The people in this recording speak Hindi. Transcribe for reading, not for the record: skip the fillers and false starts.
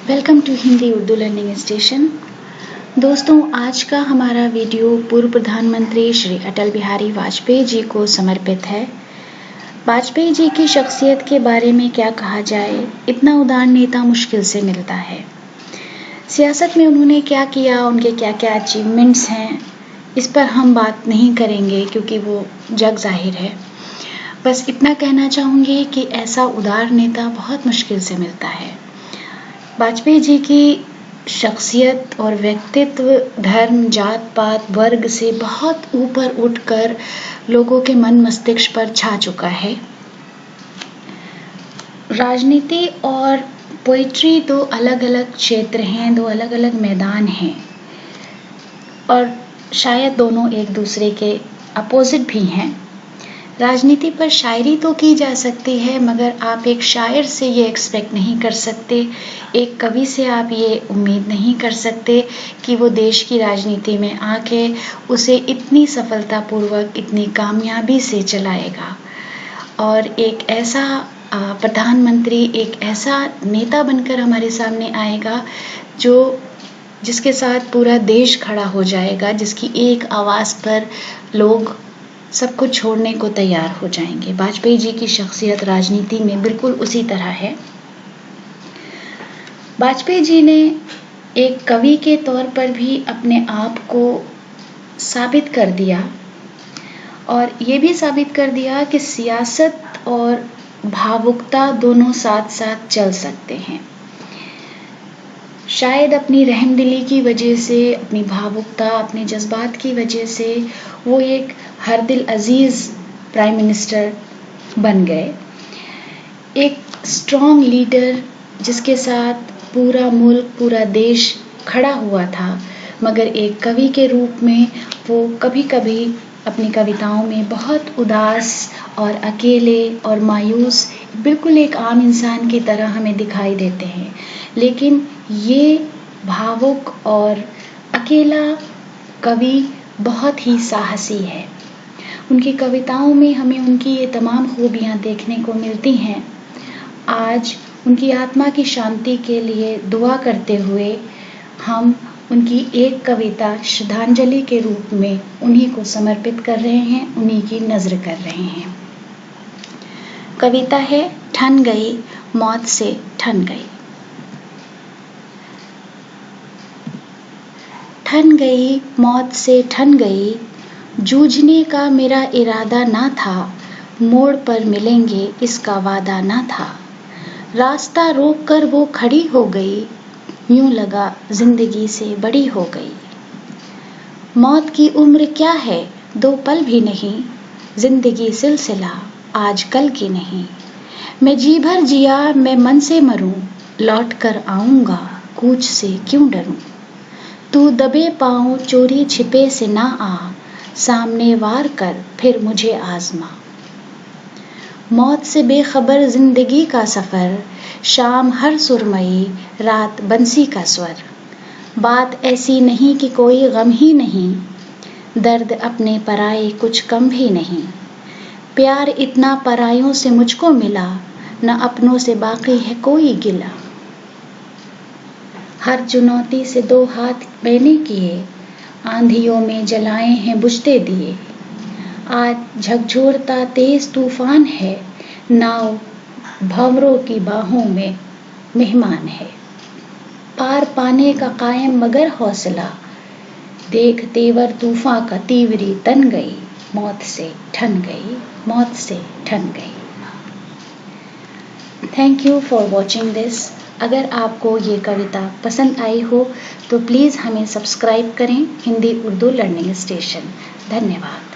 Welcome to Hindi Urdu learning station. दोस्तों, आज का हमारा वीडियो पूर्व प्रधानमंत्री श्री अटल बिहारी वाजपेयी जी को समर्पित है। वाजपेयी जी की शख्सियत के बारे में क्या कहा जाए, इतना उदार नेता मुश्किल से मिलता है। सियासत में उन्होंने क्या किया, उनके क्या क्या अचीवमेंट्स हैं, इस पर हम बात नहीं करेंगे क्योंकि वो जग जाहिर है। बस इतना कहना चाहूँगी कि ऐसा उदार नेता बहुत मुश्किल से मिलता है। वाजपेयी जी की शख्सियत और व्यक्तित्व धर्म, जात पात, वर्ग से बहुत ऊपर उठकर लोगों के मन मस्तिष्क पर छा चुका है। राजनीति और पोइट्री दो अलग अलग क्षेत्र हैं, दो अलग अलग मैदान हैं और शायद दोनों एक दूसरे के अपोजिट भी हैं। राजनीति पर शायरी तो की जा सकती है, मगर आप एक शायर से ये एक्सपेक्ट नहीं कर सकते, एक कवि से आप ये उम्मीद नहीं कर सकते कि वो देश की राजनीति में आके उसे इतनी सफलतापूर्वक, इतनी कामयाबी से चलाएगा और एक ऐसा प्रधानमंत्री, एक ऐसा नेता बनकर हमारे सामने आएगा जिसके साथ पूरा देश खड़ा हो जाएगा, जिसकी एक आवाज़ पर लोग सब कुछ छोड़ने को तैयार हो जाएंगे। वाजपेयी जी की शख्सियत राजनीति में बिल्कुल उसी तरह है। वाजपेयी जी ने एक कवि के तौर पर भी अपने आप को साबित कर दिया और ये भी साबित कर दिया कि सियासत और भावुकता दोनों साथ साथ चल सकते हैं। शायद अपनी रहमदिली की वजह से, अपनी भावुकता, अपने जज्बात की वजह से वो एक हर दिल अजीज़ प्राइम मिनिस्टर बन गए। एक स्ट्रॉन्ग लीडर जिसके साथ पूरा मुल्क, पूरा देश खड़ा हुआ था, मगर एक कवि के रूप में वो कभी कभी अपनी कविताओं में बहुत उदास और अकेले और मायूस, बिल्कुल एक आम इंसान की तरह हमें दिखाई देते हैं। लेकिन ये भावुक और अकेला कवि बहुत ही साहसी है। उनकी कविताओं में हमें उनकी ये तमाम खूबियाँ देखने को मिलती हैं। आज उनकी आत्मा की शांति के लिए दुआ करते हुए हम उनकी एक कविता श्रद्धांजलि के रूप में उन्हीं को समर्पित कर रहे हैं, उन्हीं की नज़र कर रहे हैं। कविता है ठन गई मौत से ठन गई। ठन गई मौत से ठन गई, जूझने का मेरा इरादा ना था, मोड़ पर मिलेंगे इसका वादा ना था। रास्ता रोक कर वो खड़ी हो गई, यूं लगा जिंदगी से बड़ी हो गई। मौत की उम्र क्या है, दो पल भी नहीं, जिंदगी सिलसिला आज कल की नहीं। मैं जी भर जिया मैं मन से मरूं, लौट कर आऊंगा कूच से क्यों डरूं। तू दबे पाँव चोरी छिपे से ना आ, सामने वार कर फिर मुझे आजमा। मौत से बेखबर जिंदगी का सफ़र, शाम हर सुरमई रात बंसी का स्वर। बात ऐसी नहीं कि कोई गम ही नहीं, दर्द अपने पराए कुछ कम भी नहीं। प्यार इतना परायों से मुझको मिला, न अपनों से बाकी है कोई गिला। हर चुनौती से दो हाथ मैंने किए, आंधियों में जलाए हैं बुझते दिए। आज झकझोरता तेज तूफान है, नाव भंवरों की बाहों में मेहमान है। पार पाने का कायम मगर हौसला, देख तेवर तूफान का तीवरी तन गई, मौत से ठन गई, मौत से ठन गई। Thank you for watching this. अगर आपको ये कविता पसंद आई हो तो प्लीज़ हमें सब्सक्राइब करें हिंदी उर्दू लर्निंग स्टेशन। धन्यवाद।